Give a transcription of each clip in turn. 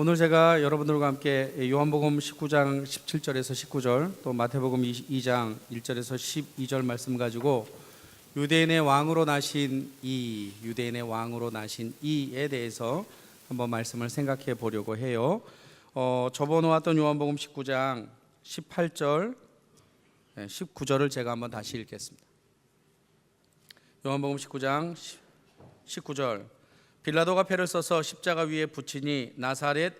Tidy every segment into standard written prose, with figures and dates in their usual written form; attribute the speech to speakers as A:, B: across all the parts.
A: 오늘 제가 여러분들과 함께 요한복음 19장 17절에서 19절, 또 마태복음 2장 1절에서 12절 말씀 가지고 유대인의 왕으로 나신 유대인의 왕으로 나신 이에 대해서 한번 말씀을 생각해 보려고 해요. 접어놓았던 요한복음 19장 18절, 19절을 제가 한번 다시 읽겠습니다. 요한복음 19장 19절, 빌라도가 패를 써서 십자가 위에 붙이니 나사렛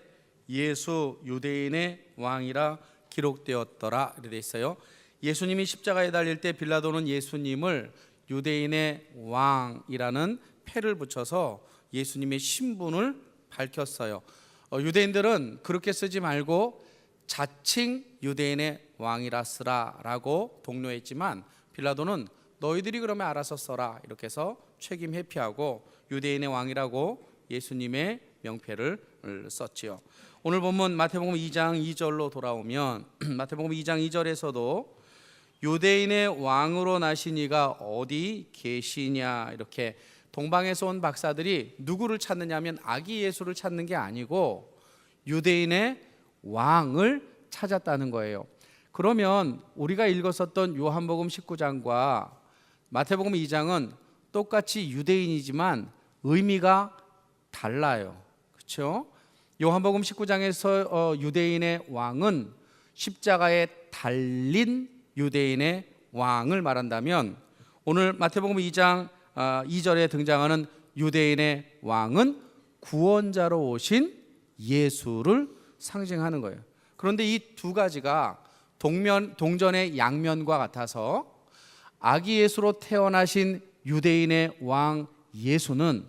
A: 예수 유대인의 왕이라 기록되었더라. 이렇게 돼 있어요. 예수님이 십자가에 달릴 때 빌라도는 예수님을 유대인의 왕이라는 패를 붙여서 예수님의 신분을 밝혔어요. 유대인들은 그렇게 쓰지 말고 자칭 유대인의 왕이라 쓰라라고 독려했지만 빌라도는 너희들이 그러면 알아서 써라 이렇게 해서 책임 회피하고 유대인의 왕이라고 예수님의 명패를 썼지요. 오늘 본문 마태복음 2장 2절로 돌아오면 마태복음 2장 2절에서도 유대인의 왕으로 나신 이가 어디 계시냐, 이렇게 동방에서 온 박사들이 누구를 찾느냐 하면 아기 예수를 찾는 게 아니고 유대인의 왕을 찾았다는 거예요. 그러면 우리가 읽었었던 요한복음 19장과 마태복음 2장은 똑같이 유대인이지만 의미가 달라요. 그렇죠? 요한복음 19장에서 유대인의 왕은 십자가에 달린 유대인의 왕을 말한다면, 오늘 마태복음 2장 2절에 등장하는 유대인의 왕은 구원자로 오신 예수를 상징하는 거예요. 그런데 이 두 가지가 동전의 양면과 같아서 아기 예수로 태어나신 유대인의 왕 예수는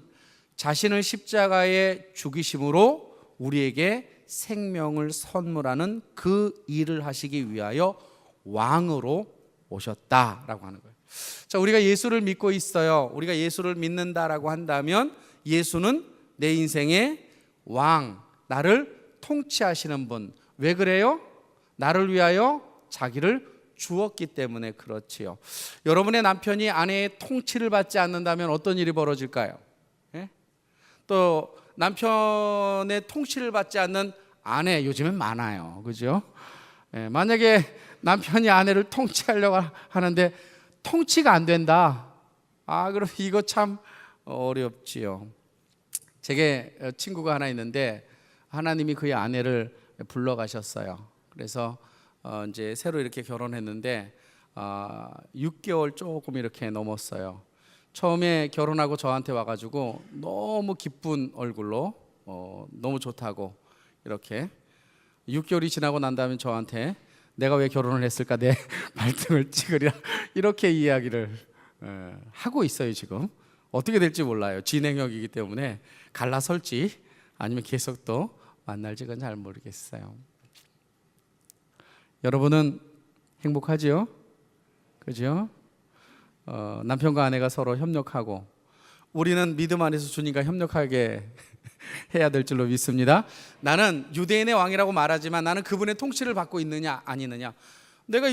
A: 자신을 십자가에 죽이심으로 우리에게 생명을 선물하는 그 일을 하시기 위하여 왕으로 오셨다라고 하는 거예요. 자, 우리가 예수를 믿고 있어요. 우리가 예수를 믿는다라고 한다면 예수는 내 인생의 왕, 나를 통치하시는 분. 왜 그래요? 나를 위하여 자기를 주었기 때문에 그렇지요. 여러분의 남편이 아내의 통치를 받지 않는다면 어떤 일이 벌어질까요? 예? 또 남편의 통치를 받지 않는 아내 요즘엔 많아요. 그죠? 예, 만약에 남편이 아내를 통치하려고 하는데 통치가 안 된다. 그럼 이거 참 어렵지요. 제게 친구가 하나 있는데 하나님이 그의 아내를 불러가셨어요. 그래서 이제 새로 이렇게 결혼했는데 6개월 조금 이렇게 넘었어요. 처음에 결혼하고 저한테 와가지고 너무 기쁜 얼굴로 너무 좋다고 이렇게 6개월이 지나고 난 다음에 저한테 내가 왜 결혼을 했을까, 내 발등을 찍으리라 이렇게 이야기를 하고 있어요. 지금 어떻게 될지 몰라요. 진행형이기 때문에 갈라설지 아니면 계속 또 만날지 그건 잘 모르겠어요. 여러분은 행복하지요? 그죠? 남편과 아내가 서로 협력하고 우리는 믿음 안에서 주님과 협력하게 해야 될 줄로 믿습니다. 나는 유대인의 왕이라고 말하지만 나는 그분의 통치를 받고 있느냐 아니느냐. 내가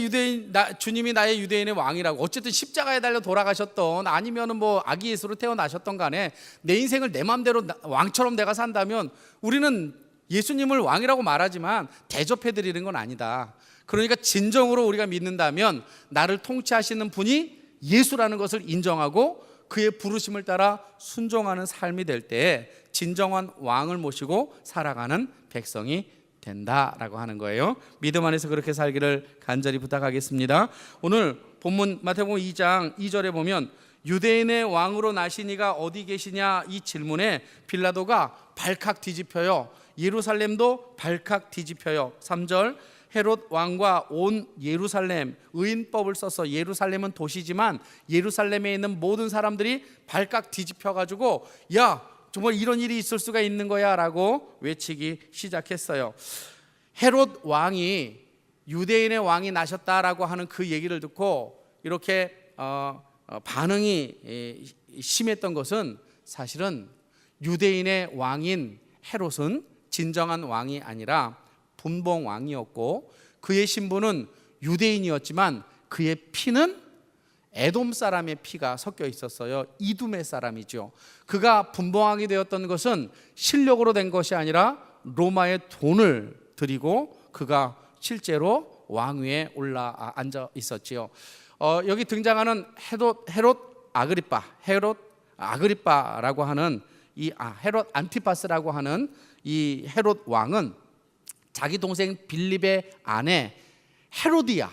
A: 주님이 나의 유대인의 왕이라고 어쨌든 십자가에 달려 돌아가셨던 아니면은 뭐 아기 예수로 태어나셨던 간에 내 인생을 내 마음대로 왕처럼 내가 산다면 우리는 예수님을 왕이라고 말하지만 대접해 드리는 건 아니다. 그러니까 진정으로 우리가 믿는다면 나를 통치하시는 분이 예수라는 것을 인정하고 그의 부르심을 따라 순종하는 삶이 될 때 진정한 왕을 모시고 살아가는 백성이 된다라고 하는 거예요. 믿음 안에서 그렇게 살기를 간절히 부탁하겠습니다. 오늘 본문 마태복음 2장 2절에 보면 유대인의 왕으로 나신 이가 어디 계시냐 이 질문에 빌라도가 발칵 뒤집혀요. 예루살렘도 발칵 뒤집혀요. 3절, 헤롯 왕과 온 예루살렘, 의인법을 써서 예루살렘은 도시지만 예루살렘에 있는 모든 사람들이 발칵 뒤집혀가지고 야, 정말 이런 일이 있을 수가 있는 거야 라고 외치기 시작했어요. 헤롯 왕이 유대인의 왕이 나셨다라고 하는 그 얘기를 듣고 이렇게 반응이 심했던 것은 사실은 유대인의 왕인 헤롯은 진정한 왕이 아니라 분봉 왕이었고 그의 신분은 유대인이었지만 그의 피는 에돔 사람의 피가 섞여 있었어요. 이두메 사람이죠. 그가 분봉왕이 되었던 것은 실력으로 된 것이 아니라 로마의 돈을 드리고 그가 실제로 왕위에 올라 앉아 있었지요. 여기 등장하는 헤롯 아그리빠라고 하는 헤롯 안티파스라고 하는 이 헤롯 왕은 자기 동생 빌립의 아내 헤로디아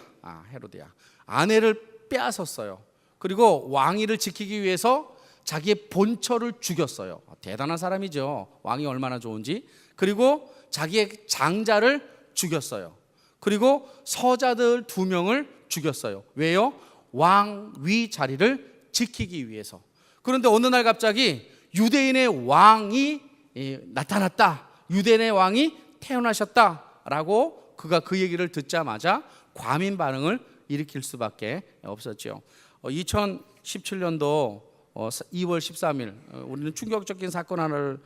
A: 아내를 빼앗았어요. 그리고 왕위를 지키기 위해서 자기의 본처를 죽였어요. 대단한 사람이죠. 왕이 얼마나 좋은지. 그리고 자기의 장자를 죽였어요. 그리고 서자들 2명을 죽였어요. 왜요? 왕위 자리를 지키기 위해서. 그런데 어느 날 갑자기 유대인의 왕이 나타났다, 유대인의 왕이 태어나셨다라고 그가 그 얘기를 듣자마자 과민 반응을 일으킬 수밖에 없었죠. 2017년도 2월 13일 우리는 충격적인 사건 하나를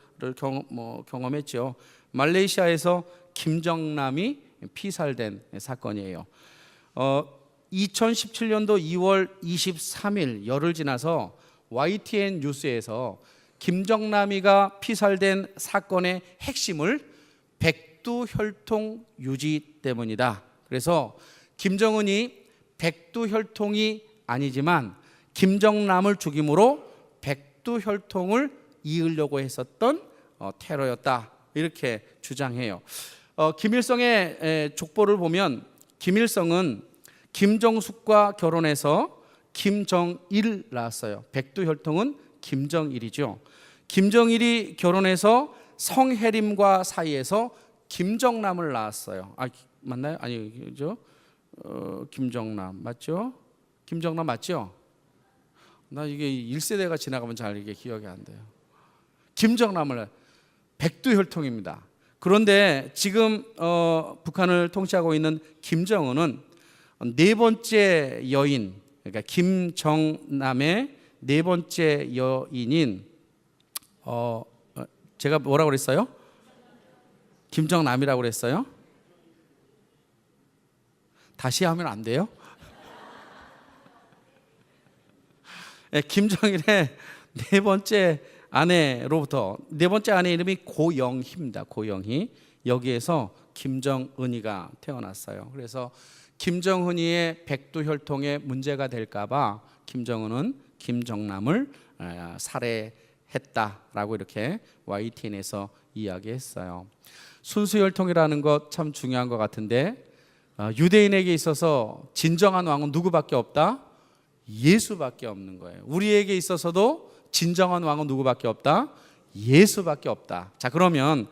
A: 경험했죠. 말레이시아에서 김정남이 피살된 사건이에요. 2017년도 2월 23일 열흘 지나서 YTN 뉴스에서 김정남이가 피살된 사건의 핵심을 백두혈통 유지 때문이다. 그래서 김정은이 백두혈통이 아니지만 김정남을 죽임으로 백두혈통을 이으려고 했었던 테러였다, 이렇게 주장해요. 김일성의 족보를 보면 김일성은 김정숙과 결혼해서 김정일 낳았어요. 백두혈통은 김정일이죠. 김정일이 결혼해서 성혜림과 사이에서 김정남을 낳았어요. 맞나요? 아니죠. 김정남 맞죠? 김정남 맞죠? 나 이게 1세대가 지나가면 잘 이게 기억이 안 돼요. 김정남을 백두혈통입니다. 그런데 지금 북한을 통치하고 있는 김정은은 4번째 여인, 그러니까 김정남의 4번째 여인인 제가 뭐라고 그랬어요? 김정남이라고 그랬어요? 다시 하면 안 돼요? 네, 김정일의 4번째 아내로부터 4번째 아내 이름이 고영희입니다. 고영희. 여기에서 김정은이가 태어났어요. 그래서 김정은이의 백두혈통에 문제가 될까봐 김정은은 김정남을 살해했다라고 이렇게 YTN에서 이야기했어요. 순수혈통이라는 것 참 중요한 것 같은데 유대인에게 있어서 진정한 왕은 누구밖에 없다? 예수밖에 없는 거예요. 우리에게 있어서도 진정한 왕은 누구밖에 없다? 예수밖에 없다. 자, 그러면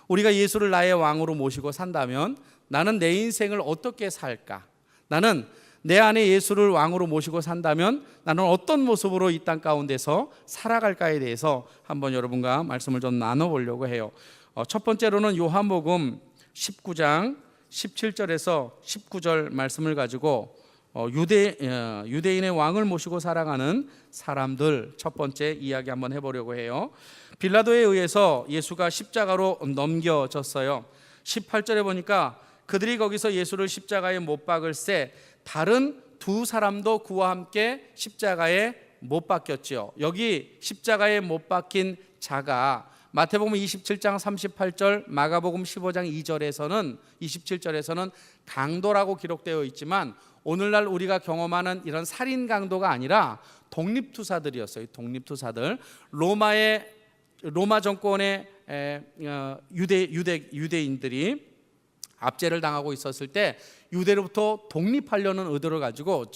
A: 우리가 예수를 나의 왕으로 모시고 산다면 나는 내 인생을 어떻게 살까? 나는 내 안에 예수를 왕으로 모시고 산다면 나는 어떤 모습으로 이 땅 가운데서 살아갈까에 대해서 한번 여러분과 말씀을 좀 나눠보려고 해요. 첫 번째로는 요한복음 19장 17절에서 19절 말씀을 가지고 유대인의 왕을 모시고 살아가는 사람들 첫 번째 이야기 한번 해보려고 해요. 빌라도에 의해서 예수가 십자가로 넘겨졌어요. 18절에 보니까 그들이 거기서 예수를 십자가에 못 박을새 다른 2사람도 그와 함께 십자가에 못 박혔지요. 여기 십자가에 못 박힌 자가 마태복음 27장 38절, 마가복음 15장 2절에서는 27절에서는 강도라고 기록되어 있지만 오늘날 우리가 경험하는 이런 살인 강도가 아니라 독립투사들이었어요. 독립투사들. 로마 정권의 유대인들이 압제를 당하고 있었을 때 유대로부터 독립하려는 의도를 가지고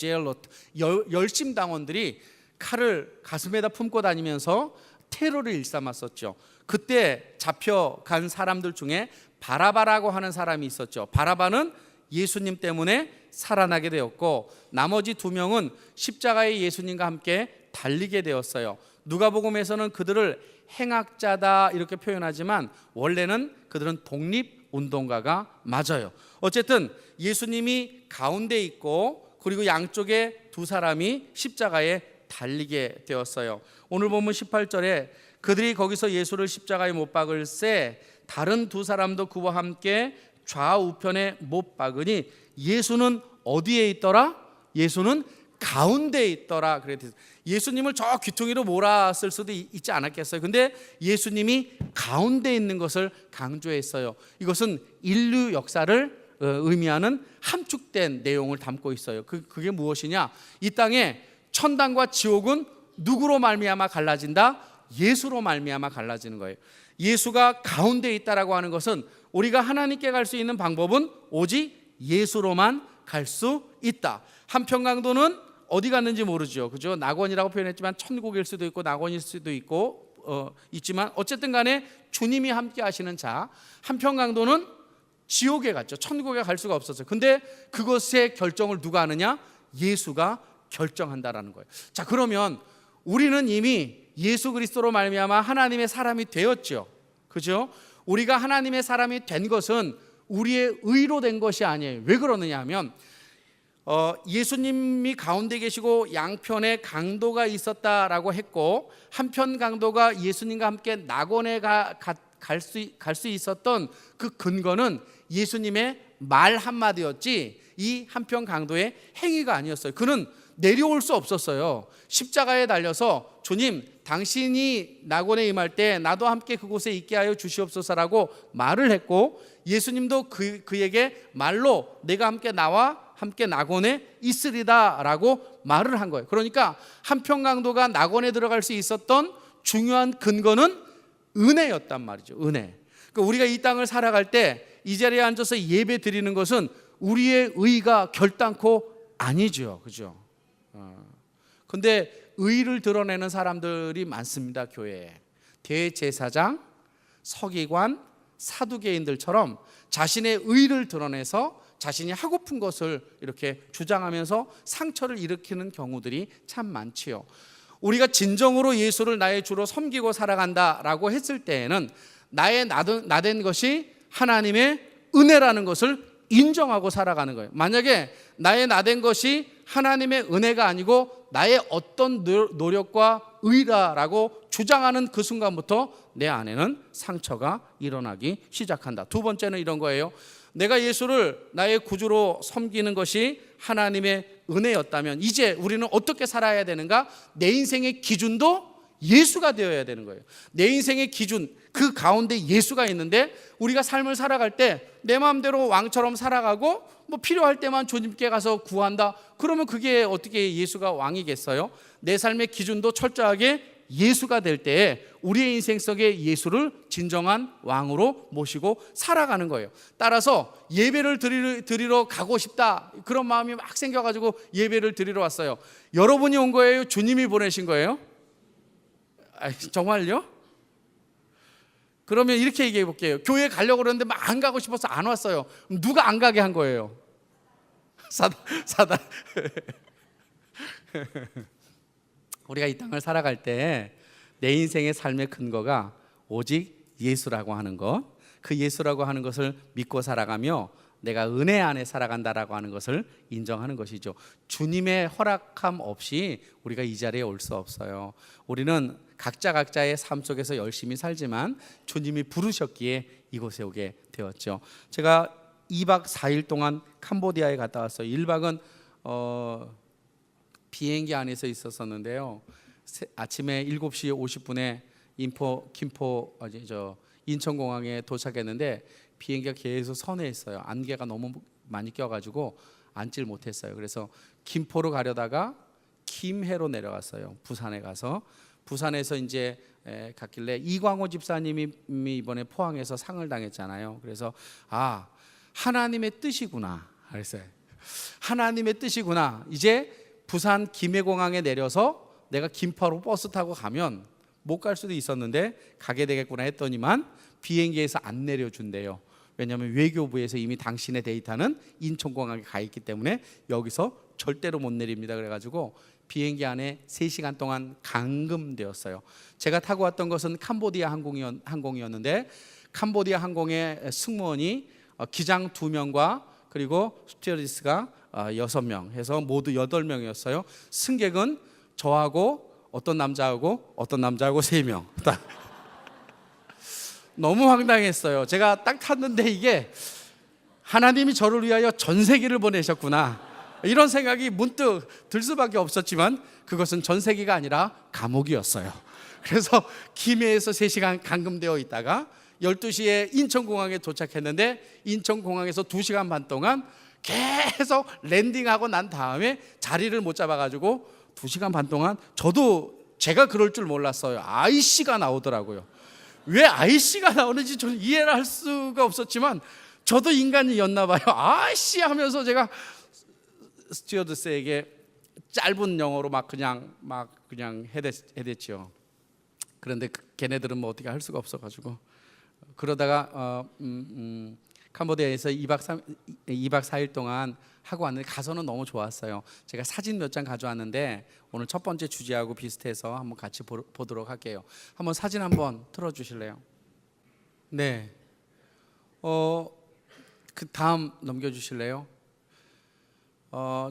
A: 열심당원들이 칼을 가슴에다 품고 다니면서 테러를 일삼았었죠. 그때 잡혀간 사람들 중에 바라바라고 하는 사람이 있었죠. 바라바는 예수님 때문에 살아나게 되었고 나머지 2명은 십자가의 예수님과 함께 달리게 되었어요. 누가복음에서는 그들을 행악자다 이렇게 표현하지만 원래는 그들은 독립운동가가 맞아요. 어쨌든 예수님이 가운데 있고 그리고 양쪽에 2사람이 십자가에 달리게 되었어요. 오늘 본문 18절에 그들이 거기서 예수를 십자가에 못 박을새 다른 2사람도 그와 함께 좌우편에 못 박으니 예수는 어디에 있더라? 예수는 가운데에 있더라. 그랬어요. 예수님을 저 귀퉁이로 몰았을 수도 있지 않았겠어요. 근데 예수님이 가운데 있는 것을 강조했어요. 이것은 인류 역사를 의미하는 함축된 내용을 담고 있어요. 그게 무엇이냐? 이 땅에 천당과 지옥은 누구로 말미암아 갈라진다? 예수로 말미암아 갈라지는 거예요. 예수가 가운데 있다라고 하는 것은 우리가 하나님께 갈 수 있는 방법은 오직 예수로만 갈 수 있다. 한평강도는 어디 갔는지 모르죠. 그죠? 낙원이라고 표현했지만 천국일 수도 있고 낙원일 수도 있고 있지만 어쨌든 간에 주님이 함께 하시는 자, 한평강도는 지옥에 갔죠. 천국에 갈 수가 없었어요. 근데 그것의 결정을 누가 하느냐? 예수가 결정한다라는 거예요. 자, 그러면 우리는 이미 예수 그리스도로 말미암아 하나님의 사람이 되었죠. 그죠? 우리가 하나님의 사람이 된 것은 우리의 의로 된 것이 아니에요. 왜 그러느냐 하면 예수님이 가운데 계시고 양편에 강도가 있었다라고 했고 한편 강도가 예수님과 함께 낙원에 갈 수 있었던 그 근거는 예수님의 말 한마디였지 이 한편 강도의 행위가 아니었어요. 그는 내려올 수 없었어요. 십자가에 달려서 주님, 당신이 낙원에 임할 때 나도 함께 그곳에 있게 하여 주시옵소서라고 말을 했고 예수님도 그에게 말로 내가 나와 함께 낙원에 있으리다 라고 말을 한 거예요. 그러니까 한편 강도가 낙원에 들어갈 수 있었던 중요한 근거는 은혜였단 말이죠. 은혜. 그러니까 우리가 이 땅을 살아갈 때 이 자리에 앉아서 예배 드리는 것은 우리의 의가 결단코 아니죠. 그죠? 근데 의를 드러내는 사람들이 많습니다. 교회에. 대제사장, 서기관, 사두개인들처럼 자신의 의를 드러내서 자신이 하고픈 것을 이렇게 주장하면서 상처를 일으키는 경우들이 참 많지요. 우리가 진정으로 예수를 나의 주로 섬기고 살아간다라고 했을 때에는 나의 나된 것이 하나님의 은혜라는 것을 인정하고 살아가는 거예요. 만약에 나의 나된 것이 하나님의 은혜가 아니고 나의 어떤 노력과 의라라고 주장하는 그 순간부터 내 안에는 상처가 일어나기 시작한다. 두 번째는 이런 거예요. 내가 예수를 나의 구주로 섬기는 것이 하나님의 은혜였다면 이제 우리는 어떻게 살아야 되는가? 내 인생의 기준도 예수가 되어야 되는 거예요. 내 인생의 기준, 그 가운데 예수가 있는데 우리가 삶을 살아갈 때 내 마음대로 왕처럼 살아가고 뭐 필요할 때만 주님께 가서 구한다. 그러면 그게 어떻게 예수가 왕이겠어요? 내 삶의 기준도 철저하게 예수가 될 때에 우리의 인생 속에 예수를 진정한 왕으로 모시고 살아가는 거예요. 따라서 예배를 드리러 가고 싶다 그런 마음이 막 생겨가지고 예배를 드리러 왔어요. 여러분이 온 거예요? 주님이 보내신 거예요? 정말요? 그러면 이렇게 얘기해 볼게요. 교회 가려고 그러는데 막 안 가고 싶어서 안 왔어요. 누가 안 가게 한 거예요? 사단. 우리가 이 땅을 살아갈 때 내 인생의 삶의 근거가 오직 예수라고 하는 것, 그 예수라고 하는 것을 믿고 살아가며 내가 은혜 안에 살아간다라고 하는 것을 인정하는 것이죠. 주님의 허락함 없이 우리가 이 자리에 올 수 없어요. 우리는 각자의 삶 속에서 열심히 살지만 주님이 부르셨기에 이곳에 오게 되었죠. 제가 2박 4일 동안 캄보디아에 갔다 왔어요. 1박은 비행기 안에서 있었었는데요. 아침에 7시 50분에 인천공항에 도착했는데 비행기가 계속 선회했어요. 안개가 너무 많이 껴가지고 앉질 못했어요. 그래서 김포로 가려다가 김해로 내려갔어요. 부산에 가서 부산에서 이제 갔길래 이광호 집사님이 이번에 포항에서 상을 당했잖아요. 그래서 하나님의 뜻이구나 그랬어요. 하나님의 뜻이구나. 이제 부산 김해공항에 내려서 내가 김포로 버스 타고 가면 못 갈 수도 있었는데 가게 되겠구나 했더니만 비행기에서 안 내려준대요. 왜냐하면 외교부에서 이미 당신의 데이터는 인천공항에 가 있기 때문에 여기서 절대로 못 내립니다. 그래가지고 비행기 안에 3시간 동안 감금되었어요. 제가 타고 왔던 것은 캄보디아 항공이었는데 캄보디아 항공의 승무원이 기장 2명과 그리고 스튜어디스가 6명 해서 모두 8명이었어요. 승객은 저하고 어떤 남자하고 3명. 너무 황당했어요. 제가 딱 탔는데 이게 하나님이 저를 위하여 전 세계를 보내셨구나. 이런 생각이 문득 들 수밖에 없었지만 그것은 전세기가 아니라 감옥이었어요. 그래서 김해에서 3시간 감금되어 있다가 12시에 인천공항에 도착했는데 인천공항에서 2시간 반 동안 계속 랜딩하고 난 다음에 자리를 못 잡아가지고 2시간 반 동안 저도 제가 그럴 줄 몰랐어요. IC가 나오더라고요. 왜 IC가 나오는지 저는 이해를 할 수가 없었지만 저도 인간이었나 봐요. IC 하면서 제가 스튜어드스에게 짧은 영어로 막 그냥 해댔죠. 그런데 걔네들은 뭐 어떻게 할 수가 없어가지고 그러다가 캄보디아에서 2박 4일 동안 하고 왔는데 가서는 너무 좋았어요. 제가 사진 몇 장 가져왔는데 오늘 첫 번째 주제하고 비슷해서 한번 같이 보도록 할게요. 한번 사진 한번 틀어주실래요? 네. 그 다음 넘겨주실래요?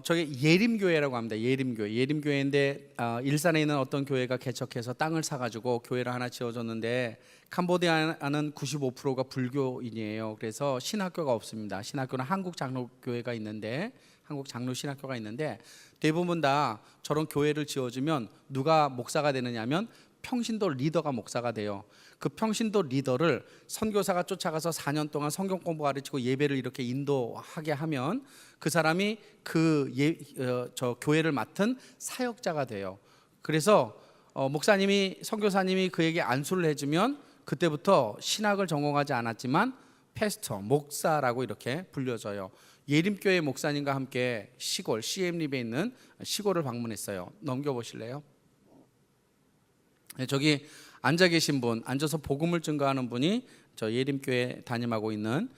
A: 저게 예림교회라고 합니다. 예림교회인데 일산에 있는 어떤 교회가 개척해서 땅을 사가지고 교회를 하나 지어줬는데 캄보디아는 95%가 불교인이에요. 그래서 신학교가 없습니다. 신학교는 한국 장로교회가 있는데 한국 장로 신학교가 있는데 대부분 다 저런 교회를 지어주면 누가 목사가 되느냐면 평신도 리더가 목사가 돼요. 그 평신도 리더를 선교사가 쫓아가서 4년 동안 성경 공부 가르치고 예배를 이렇게 인도하게 하면 그 사람이 저 교회를 맡은 사역자가 돼요. 그래서 목사님이 선교사님이 그에게 안수를 해주면 그때부터 신학을 전공하지 않았지만 패스터, 목사라고 이렇게 불려져요. 예림교회 목사님과 함께 시골 CM립에 있는 시골을 방문했어요. 넘겨보실래요? 저기 앉아 계신 분, 앉아서 복음을 증거하는 분이 저 예림교회 담임하고 있는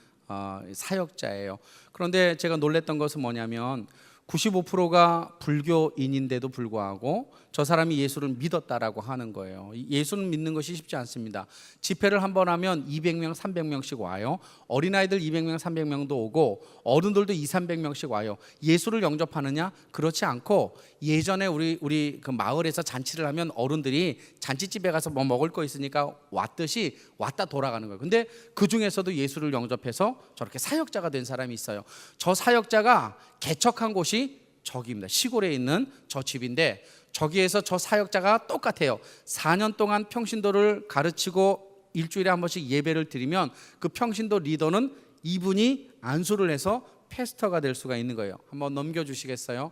A: 사역자예요. 그런데 제가 놀랬던 것은 뭐냐면 95%가 불교인인데도 불구하고 저 사람이 예수를 믿었다라고 하는 거예요. 예수를 믿는 것이 쉽지 않습니다. 집회를 한 번 하면 200명, 300명씩 와요. 어린아이들 200명, 300명도 오고 어른들도 2, 300명씩 와요. 예수를 영접하느냐? 그렇지 않고 예전에 우리 그 마을에서 잔치를 하면 어른들이 잔치집에 가서 뭐 먹을 거 있으니까 왔듯이 왔다 돌아가는 거예요. 근데 그 중에서도 예수를 영접해서 저렇게 사역자가 된 사람이 있어요. 저 사역자가 개척한 곳이 저기입니다. 시골에 있는 저 집인데 저기에서 저 사역자가 똑같아요. 4년 동안 평신도를 가르치고 일주일에 한 번씩 예배를 드리면 그 평신도 리더는 이분이 안수를 해서 패스터가 될 수가 있는 거예요. 한번 넘겨주시겠어요?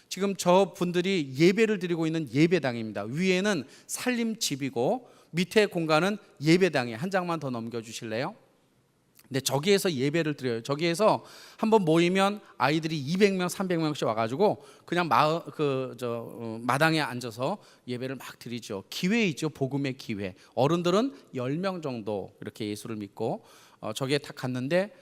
A: 지금 저 분들이 예배를 드리고 있는 예배당입니다. 위에는 살림집이고 밑에 공간은 예배당이에요. 한 장만 더 넘겨주실래요? 근데 저기에서 예배를 드려요. 저기에서 한번 모이면 아이들이 200명, 300명씩 와가지고 그냥 마당에 앉아서 예배를 막 드리죠. 기회이죠, 복음의 기회. 어른들은 10명 정도 이렇게 예수를 믿고 저기에 딱 갔는데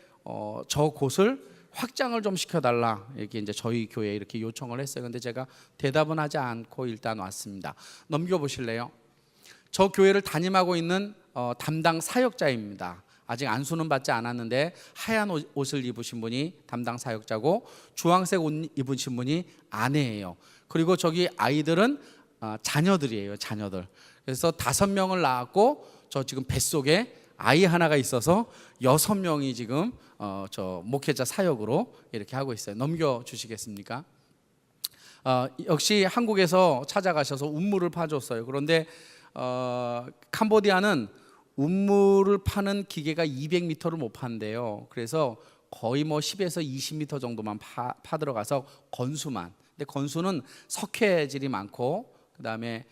A: 저 곳을 확장을 좀 시켜달라 이렇게 이제 저희 교회에 이렇게 요청을 했어요. 근데 제가 대답은 하지 않고 일단 왔습니다. 넘겨보실래요? 저 교회를 담임하고 있는 담당 사역자입니다. 아직 안수는 받지 않았는데 하얀 옷을 입으신 분이 담당 사역자고 주황색 옷 입으신 분이 아내예요. 그리고 저기 아이들은 자녀들이에요. 자녀들. 그래서 5명을 낳았고 저 지금 뱃속에 아이 하나가 있어서 6명이 지금 저 목회자 사역으로 이렇게 하고 있어요. 넘겨주시겠습니까? 역시 한국에서 찾아가셔서 운물을 파줬어요. 그런데 캄보디아는 운물을 파는 기계가 200m를 못 판대요. 그래서 거의 뭐 10에서 20m 정도만 파 들어가서 건수만. 근데 건수는 석회질이 많고 그다음에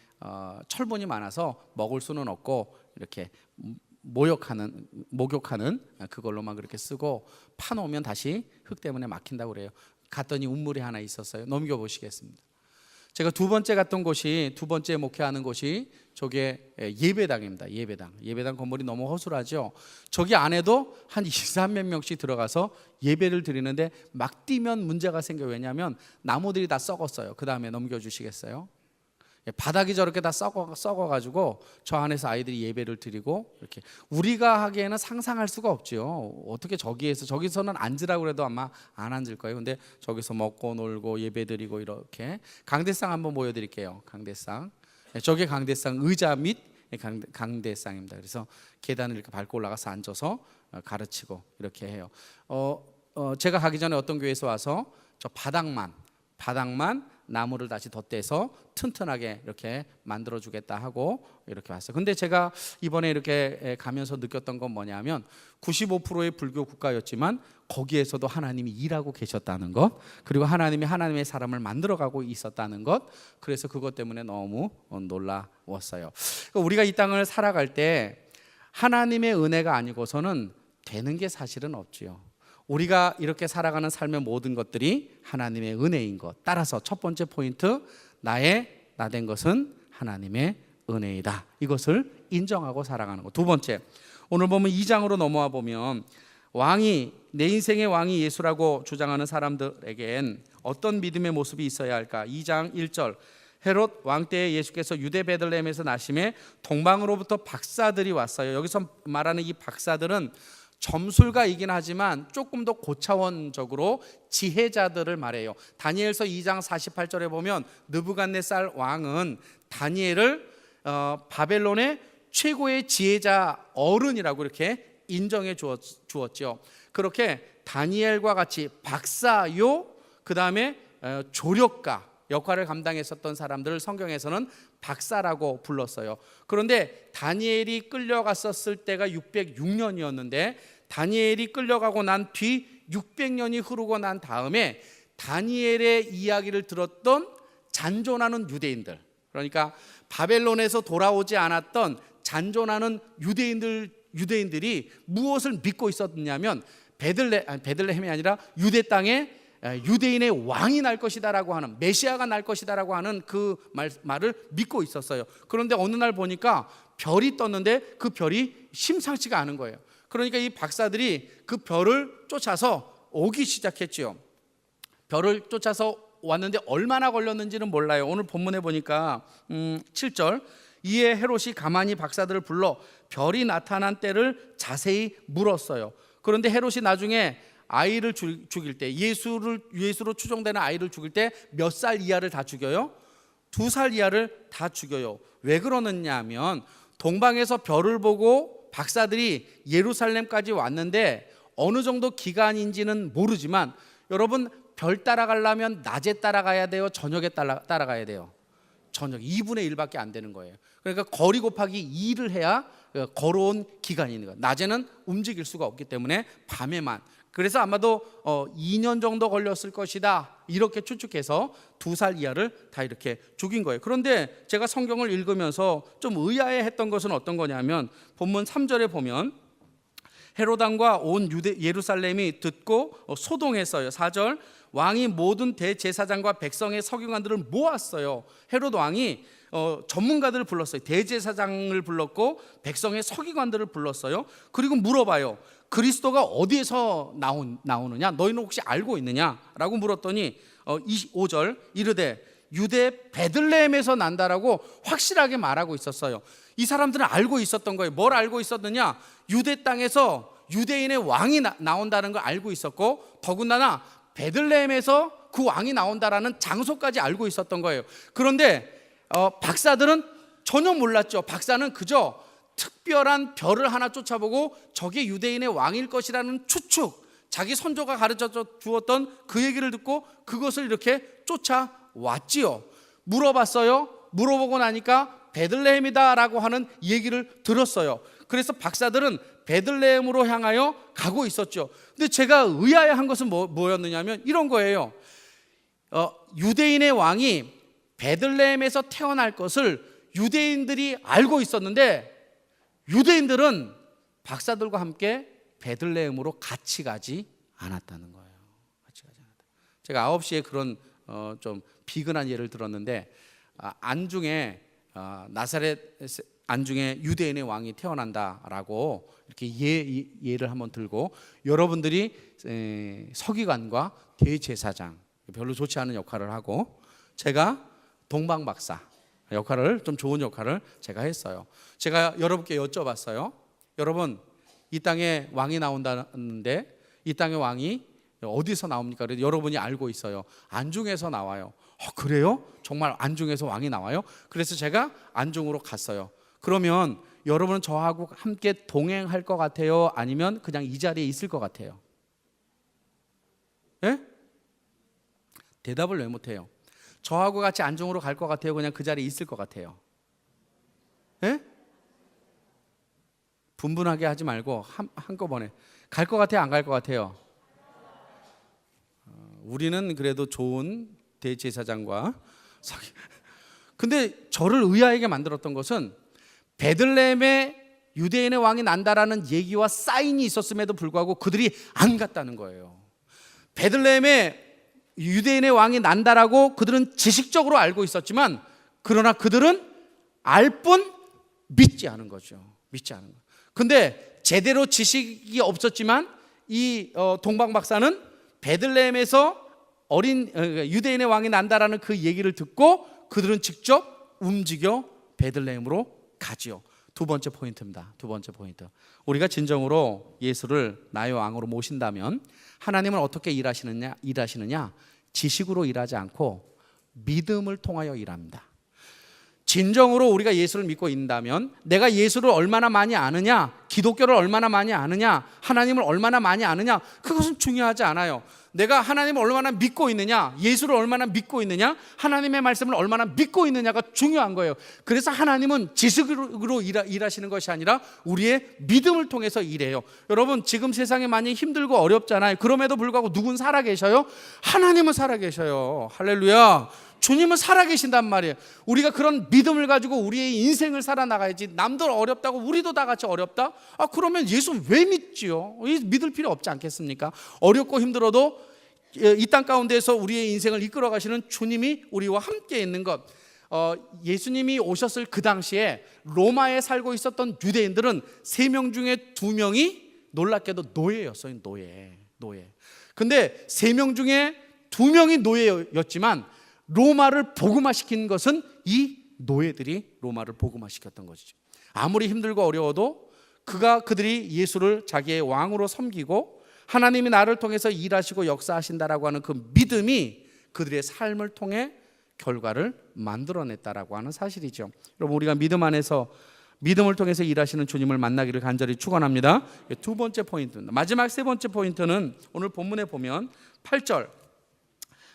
A: 철분이 많아서 먹을 수는 없고 이렇게 목욕하는 그걸로만 그렇게 쓰고 파놓으면 다시 흙 때문에 막힌다고 그래요. 갔더니 운물이 하나 있었어요. 넘겨보시겠습니다. 제가 두 번째 목회하는 곳이 저게 예배당입니다. 예배당 건물이 너무 허술하죠. 저기 안에도 한 2, 300명씩 들어가서 예배를 드리는데 막 뛰면 문제가 생겨요. 왜냐하면 나무들이 다 썩었어요. 그 다음에 넘겨주시겠어요? 바닥이 저렇게 다 썩어가지고 저 안에서 아이들이 예배를 드리고 이렇게 우리가 하기에는 상상할 수가 없죠. 어떻게 저기서는 앉으라고 해도 아마 안 앉을 거예요. 근데 저기서 먹고 놀고 예배 드리고 이렇게 강대상 한번 보여드릴게요. 강대상. 저게 강대상 의자 및 강대상입니다. 그래서 계단을 이렇게 밟고 올라가서 앉아서 가르치고 이렇게 해요. 제가 가기 전에 어떤 교회에서 와서 저 바닥만 바닥만 나무를 다시 덧대서 튼튼하게 이렇게 만들어주겠다 하고 이렇게 왔어요. 근데 제가 이번에 이렇게 가면서 느꼈던 건 뭐냐면 95%의 불교 국가였지만 거기에서도 하나님이 일하고 계셨다는 것, 그리고 하나님이 하나님의 사람을 만들어가고 있었다는 것, 그래서 그것 때문에 너무 놀라웠어요. 우리가 이 땅을 살아갈 때 하나님의 은혜가 아니고서는 되는 게 사실은 없지요. 우리가 이렇게 살아가는 삶의 모든 것들이 하나님의 은혜인 것. 따라서 첫 번째 포인트, 나 된 것은 하나님의 은혜이다. 이것을 인정하고 살아가는 것. 두 번째, 오늘 보면 2장으로 넘어와 보면 내 인생의 왕이 예수라고 주장하는 사람들에겐 어떤 믿음의 모습이 있어야 할까? 2장 1절, 헤롯 왕 때에 예수께서 유대 베들레헴에서 나심에 동방으로부터 박사들이 왔어요. 여기서 말하는 이 박사들은 점술가이긴 하지만 조금 더 고차원적으로 지혜자들을 말해요. 다니엘서 2장 48절에 보면 느부갓네살 왕은 다니엘을 바벨론의 최고의 지혜자 어른이라고 이렇게 인정해 주었죠. 그렇게 다니엘과 같이 박사요, 그 다음에 조력가 역할을 감당했었던 사람들을 성경에서는 박사라고 불렀어요. 그런데 다니엘이 끌려갔었을 때가 606년이었는데 다니엘이 끌려가고 난 뒤 600년이 흐르고 난 다음에 다니엘의 이야기를 들었던 잔존하는 유대인들, 그러니까 바벨론에서 돌아오지 않았던 잔존하는 유대인들이 무엇을 믿고 있었냐면 베들레헴이 아니라 유대 땅에 유대인의 왕이 날 것이다라고 하는, 메시아가 날 것이다라고 하는 그 말을 믿고 있었어요. 그런데 어느 날 보니까 별이 떴는데 그 별이 심상치가 않은 거예요. 그러니까 이 박사들이 그 별을 쫓아서 오기 시작했지요. 별을 쫓아서 왔는데 얼마나 걸렸는지는 몰라요. 오늘 본문에 보니까 7절, 이에 헤롯이 가만히 박사들을 불러 별이 나타난 때를 자세히 물었어요. 그런데 헤롯이 나중에 아이를 죽일 때, 예수로 추정되는 아이를 죽일 때 몇 살 이하를 다 죽여요? 2살 이하를 다 죽여요. 왜 그러느냐 하면 동방에서 별을 보고 박사들이 예루살렘까지 왔는데 어느 정도 기간인지는 모르지만 여러분, 별 따라가려면 낮에 따라가야 돼요? 저녁에 따라가야 돼요? 저녁 2분의 1밖에 안 되는 거예요. 그러니까 거리 곱하기 2를 해야 걸어온 기간이 있는 거예요. 낮에는 움직일 수가 없기 때문에 밤에만. 그래서 아마도 2년 정도 걸렸을 것이다 이렇게 추측해서 2살 이하를 다 이렇게 죽인 거예요. 그런데 제가 성경을 읽으면서 좀 의아해했던 것은 어떤 거냐면 본문 3절에 보면 헤롯 왕과 온 예루살렘이 듣고 소동했어요. 4절, 왕이 모든 대제사장과 백성의 서기관들을 모았어요. 헤롯 왕이 전문가들을 불렀어요. 대제사장을 불렀고 백성의 서기관들을 불렀어요. 그리고 물어봐요. 그리스도가 어디에서 나오느냐? 너희는 혹시 알고 있느냐? 라고 물었더니 25절, 이르되 유대 베들레헴에서 난다라고 확실하게 말하고 있었어요. 이 사람들은 알고 있었던 거예요. 뭘 알고 있었느냐? 유대 땅에서 유대인의 왕이 나온다는 걸 알고 있었고, 더군다나 베들레헴에서 그 왕이 나온다라는 장소까지 알고 있었던 거예요. 그런데 박사들은 전혀 몰랐죠. 박사는 그저 특별한 별을 하나 쫓아보고 저게 유대인의 왕일 것이라는 추측, 자기 선조가 가르쳐 주었던 그 얘기를 듣고 그것을 이렇게 쫓아왔지요. 물어봤어요. 물어보고 나니까 베들레헴이다 라고 하는 얘기를 들었어요. 그래서 박사들은 베들레헴으로 향하여 가고 있었죠. 근데 제가 의아해한 것은 뭐였느냐면 이런 거예요. 유대인의 왕이 베들레헴에서 태어날 것을 유대인들이 알고 있었는데 유대인들은 박사들과 함께 베들레헴으로 같이 가지 않았다는 거예요. 같이 가지 않았다. 제가 9시에 그런 좀 비근한 예를 들었는데, 안중에 나사렛 안중에 유대인의 왕이 태어난다라고 이렇게 예를 한번 들고, 여러분들이 서기관과 대제사장, 별로 좋지 않은 역할을 하고, 제가 동방박사 역할을, 좀 좋은 역할을 제가 했어요. 제가 여러분께 여쭤봤어요. 여러분, 이 땅에 왕이 나온다는데 이 땅의 왕이 어디서 나옵니까? 그래서 여러분이 알고 있어요. 안중에서 나와요. 그래요? 정말 안중에서 왕이 나와요? 그래서 제가 안중으로 갔어요. 그러면 여러분은 저하고 함께 동행할 것 같아요? 아니면 그냥 이 자리에 있을 것 같아요? 예? 대답을 왜 못해요? 저하고 같이 안중으로 갈 것 같아요? 그냥 그 자리에 있을 것 같아요? 예? 분분하게 하지 말고 한꺼번에 갈 것 같아요? 안 갈 것 같아요? 우리는 그래도 좋은 대제사장과 근데 저를 의아하게 만들었던 것은 베들레헴에 유대인의 왕이 난다라는 얘기와 사인이 있었음에도 불구하고 그들이 안 갔다는 거예요. 베들레헴에 유대인의 왕이 난다라고 그들은 지식적으로 알고 있었지만 그러나 그들은 알 뿐 믿지 않은 거죠. 믿지 않은 거. 근데 제대로 지식이 없었지만 이 동방 박사는 베들레헴에서 유대인의 왕이 난다라는 그 얘기를 듣고 그들은 직접 움직여 베들레헴으로 가지요. 두 번째 포인트입니다. 두 번째 포인트. 우리가 진정으로 예수를 나의 왕으로 모신다면 하나님은 어떻게 일하시느냐? 지식으로 일하지 않고 믿음을 통하여 일합니다. 진정으로 우리가 예수를 믿고 있다면 내가 예수를 얼마나 많이 아느냐, 기독교를 얼마나 많이 아느냐, 하나님을 얼마나 많이 아느냐, 그것은 중요하지 않아요. 내가 하나님을 얼마나 믿고 있느냐, 예수를 얼마나 믿고 있느냐, 하나님의 말씀을 얼마나 믿고 있느냐가 중요한 거예요. 그래서 하나님은 지식으로 일하시는 것이 아니라 우리의 믿음을 통해서 일해요. 여러분, 지금 세상에 많이 힘들고 어렵잖아요. 그럼에도 불구하고 누군 살아계셔요? 하나님은 살아계셔요. 할렐루야. 주님은 살아계신단 말이에요. 우리가 그런 믿음을 가지고 우리의 인생을 살아나가야지. 남들 어렵다고 우리도 다 같이 어렵다? 그러면 예수 왜 믿지요? 믿을 필요 없지 않겠습니까? 어렵고 힘들어도 이 땅 가운데서 우리의 인생을 이끌어 가시는 주님이 우리와 함께 있는 것. 예수님이 오셨을 그 당시에 로마에 살고 있었던 유대인들은 3명 중에 2명이 놀랍게도 노예였어요. 노예. 근데 3명 중에 2명이 노예였지만 로마를 복음화시킨 것은 이 노예들이 로마를 복음화시켰던 것이죠. 아무리 힘들고 어려워도 그들이 예수를 자기의 왕으로 섬기고 하나님이 나를 통해서 일하시고 역사하신다라고 하는 그 믿음이 그들의 삶을 통해 결과를 만들어냈다라고 하는 사실이죠. 여러분, 우리가 믿음 안에서 믿음을 통해서 일하시는 주님을 만나기를 간절히 축원합니다. 두 번째 포인트입니다. 마지막 세 번째 포인트는 오늘 본문에 보면 8절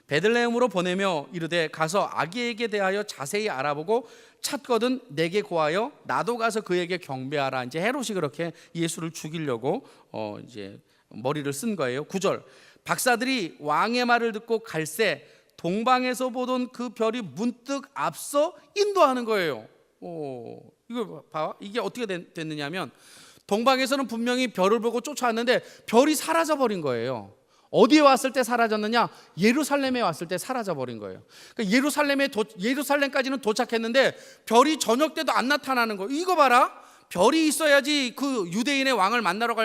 A: 베들레헴으로 보내며 이르되 가서 아기에게 대하여 자세히 알아보고 찾거든 내게 고하여 나도 가서 그에게 경배하라. 이제 헤롯이 그렇게 예수를 죽이려고 이제 머리를 쓴 거예요. 9절 박사들이 왕의 말을 듣고 갈새 동방에서 보던 그 별이 문득 앞서 인도하는 거예요. 이거 봐. 이게 어떻게 됐느냐면 동방에서는 분명히 별을 보고 쫓아왔는데 별이 사라져 버린 거예요. 어디에 왔을 때 사라졌느냐? 예루살렘에 왔을 때 사라져버린 거예요. 그러니까 예루살렘까지는 도착했는데 별이 저녁 때도 안 나타나는 거예요. 이거 봐라. 별이 있어야지 그 유대인의 왕을 만나러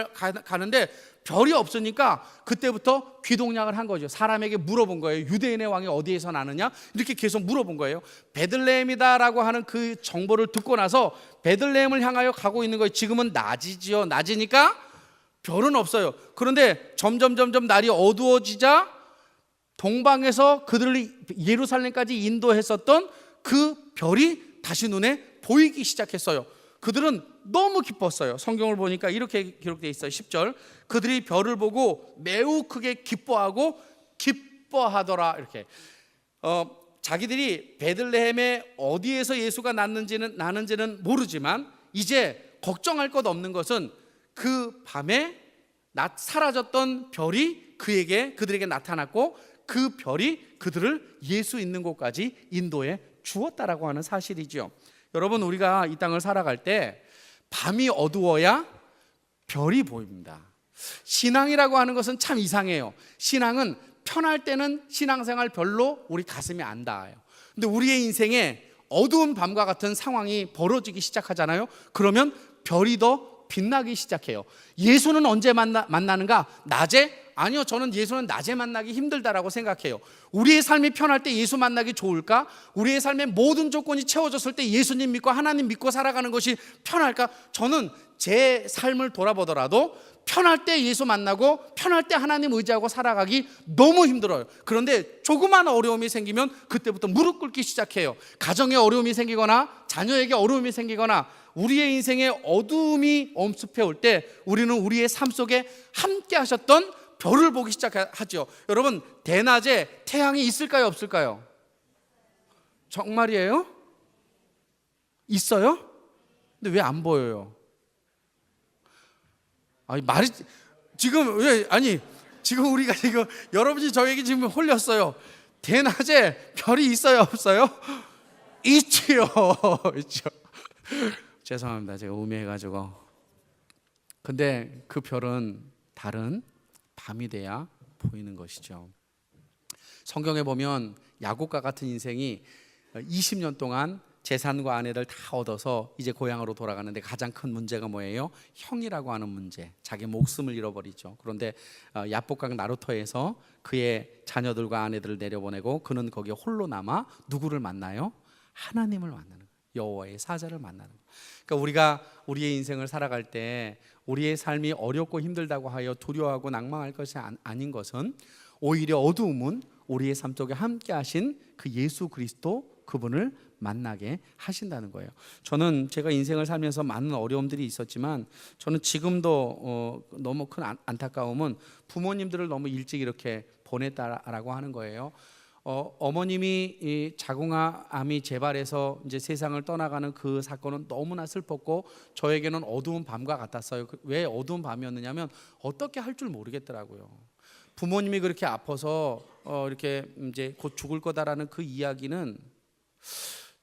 A: 가는데 별이 없으니까 그때부터 귀동냥을 한 거죠. 사람에게 물어본 거예요. 유대인의 왕이 어디에서 나느냐? 이렇게 계속 물어본 거예요. 베들레헴이다라고 하는 그 정보를 듣고 나서 베들레헴을 향하여 가고 있는 거예요. 지금은 낮이지요. 낮이니까 별은 없어요. 그런데 점점 날이 어두워지자 동방에서 그들을 예루살렘까지 인도했었던 그 별이 다시 눈에 보이기 시작했어요. 그들은 너무 기뻤어요. 성경을 보니까 이렇게 기록되어 있어요. 10절 그들이 별을 보고 매우 크게 기뻐하더라. 이렇게 자기들이 베들레헴에 어디에서 예수가 나는지는 모르지만 이제 걱정할 것 없는 것은 그 밤에 사라졌던 별이 그들에게 나타났고 그 별이 그들을 예수 있는 곳까지 인도해 주었다라고 하는 사실이죠. 여러분, 우리가 이 땅을 살아갈 때 밤이 어두워야 별이 보입니다. 신앙이라고 하는 것은 참 이상해요. 신앙은 편할 때는 신앙생활 별로 우리 가슴이 안 닿아요. 근데 우리의 인생에 어두운 밤과 같은 상황이 벌어지기 시작하잖아요. 그러면 별이 더 빛나기 시작해요. 예수는 언제 만나는가? 낮에? 아니요, 저는 예수는 낮에 만나기 힘들다라고 생각해요. 우리의 삶이 편할 때 예수 만나기 좋을까? 우리의 삶의 모든 조건이 채워졌을 때 예수님 믿고 하나님 믿고 살아가는 것이 편할까? 저는 제 삶을 돌아보더라도 편할 때 예수 만나고 편할 때 하나님 의지하고 살아가기 너무 힘들어요. 그런데 조그만 어려움이 생기면 그때부터 무릎 꿇기 시작해요. 가정에 어려움이 생기거나 자녀에게 어려움이 생기거나 우리의 인생에 어두움이 엄습해 올 때 우리는 우리의 삶 속에 함께 하셨던 별을 보기 시작하죠. 여러분, 대낮에 태양이 있을까요, 없을까요? 정말이에요? 있어요? 근데 왜 안 보여요? 아니, 말이 지금 왜 지금 우리가 지금 여러분이 저에게 지금 홀렸어요. 대낮에 별이 있어요, 없어요? 있지요. 있죠. 죄송합니다. 제가 우매해가지고. 근데 그 별은 다른 밤이 돼야 보이는 것이죠. 성경에 보면 야곱과 같은 인생이 20년 동안 재산과 아내를 다 얻어서 이제 고향으로 돌아가는데 가장 큰 문제가 뭐예요? 형이라고 하는 문제. 자기 목숨을 잃어버리죠. 그런데 야복강 나루터에서 그의 자녀들과 아내들을 내려보내고 그는 거기에 홀로 남아 누구를 만나요? 하나님을 만나는 거예요. 여호와의 사자를 만나는 거예요. 그러니까 우리가 우리의 인생을 살아갈 때 우리의 삶이 어렵고 힘들다고 하여 두려워하고 낭망할 것이 아닌 것은 오히려 어두움은 우리의 삶 속에 함께 하신 그 예수 그리스도 그분을 만나게 하신다는 거예요. 저는 제가 인생을 살면서 많은 어려움들이 있었지만 저는 지금도 너무 큰 안타까움은 부모님들을 너무 일찍 이렇게 보냈다라고 하는 거예요. 어머님이 이 자궁암이 재발해서 이제 세상을 떠나가는 그 사건은 너무나 슬펐고 저에게는 어두운 밤과 같았어요. 왜 어두운 밤이었느냐면 어떻게 할 줄 모르겠더라고요. 부모님이 그렇게 아파서 이렇게 이제 곧 죽을 거다라는 그 이야기는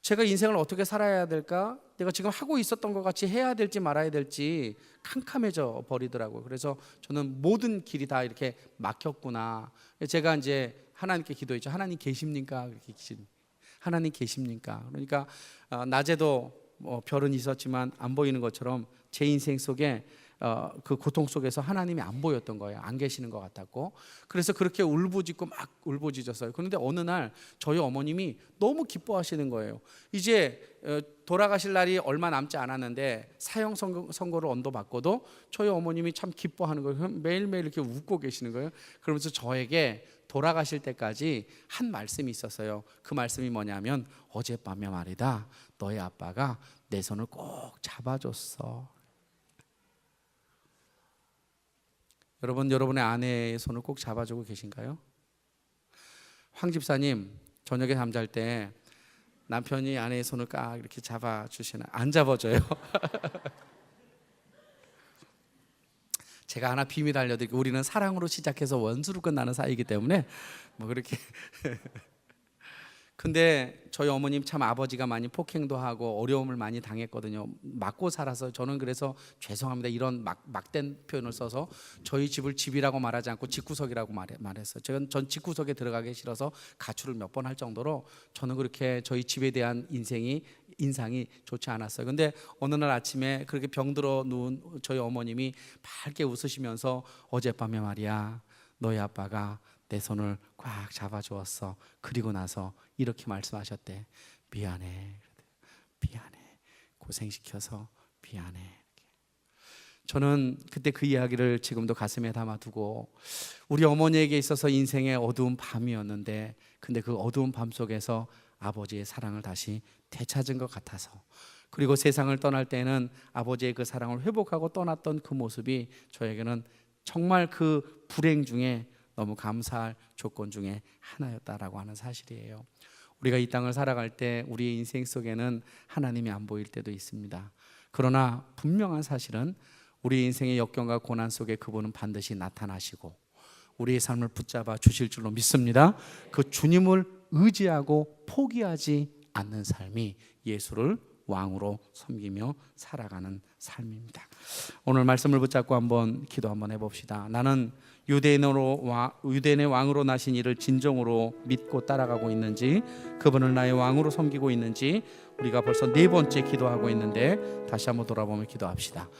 A: 제가 인생을 어떻게 살아야 될까? 내가 지금 하고 있었던 것 같이 해야 될지 말아야 될지 캄캄해져 버리더라고요. 그래서 저는 모든 길이 다 이렇게 막혔구나. 제가 이제 하나님께 기도했죠. 하나님 계십니까? 그렇게 하나님 계십니까? 그러니까 낮에도 별은 있었지만 안 보이는 것처럼 제 인생 속에 그 고통 속에서 하나님이 안 보였던 거예요. 안 계시는 것 같았고, 그래서 그렇게 울부짖고 막 울부짖었어요. 그런데 어느 날 저희 어머님이 너무 기뻐하시는 거예요. 이제 돌아가실 날이 얼마 남지 않았는데 사형 선고를 언도받고도 저희 어머님이 참 기뻐하는 거예요. 매일매일 이렇게 웃고 계시는 거예요. 그러면서 저에게 돌아가실 때까지 한 말씀이 있었어요. 그 말씀이 뭐냐면 어젯밤에 말이다, 너희 아빠가 내 손을 꼭 잡아줬어. 여러분, 여러분의 아내의 손을 꼭 잡아주고 계신가요? 황 집사님, 저녁에 잠잘 때 남편이 아내의 손을 깍 이렇게 잡아주시나요? 안 잡아줘요. 제가 하나 비밀 알려드릴게요. 우리는 사랑으로 시작해서 원수로 끝나는 사이이기 때문에 뭐 그렇게 근데 저희 어머님 참 아버지가 많이 폭행도 하고 어려움을 많이 당했거든요. 맞고 살아서 저는 그래서 죄송합니다. 이런 막된 표현을 써서 저희 집을 집이라고 말하지 않고 집구석이라고 말했어요. 전 집구석에 들어가기 싫어서 가출을 몇 번 할 정도로 저는 그렇게 저희 집에 대한 인상이 좋지 않았어요. 근데 어느 날 아침에 그렇게 병들어 누운 저희 어머님이 밝게 웃으시면서 어젯밤에 말이야, 너희 아빠가 내 손을 꽉 잡아주었어. 그리고 나서 이렇게 말씀하셨대. 미안해. 고생시켜서 미안해. 저는 그때 그 이야기를 지금도 가슴에 담아두고 우리 어머니에게 있어서 인생의 어두운 밤이었는데 근데 그 어두운 밤 속에서 아버지의 사랑을 다시 되찾은 것 같아서, 그리고 세상을 떠날 때는 아버지의 그 사랑을 회복하고 떠났던 그 모습이 저에게는 정말 그 불행 중에 너무 감사할 조건 중에 하나였다라고 하는 사실이에요. 우리가 이 땅을 살아갈 때 우리의 인생 속에는 하나님이 안 보일 때도 있습니다. 그러나 분명한 사실은 우리 인생의 역경과 고난 속에 그분은 반드시 나타나시고 우리의 삶을 붙잡아 주실 줄로 믿습니다. 그 주님을 의지하고 포기하지 않는 삶이 예수를 왕으로 섬기며 살아가는 삶입니다. 오늘 말씀을 붙잡고 한번 기도 한번 해봅시다. 나는 유대인의 왕으로 나신 이를 진정으로 믿고 따라가고 있는지, 그분을 나의 왕으로 섬기고 있는지, 우리가 벌써 4번째 기도하고 있는데 다시 한번 돌아보며 기도합시다.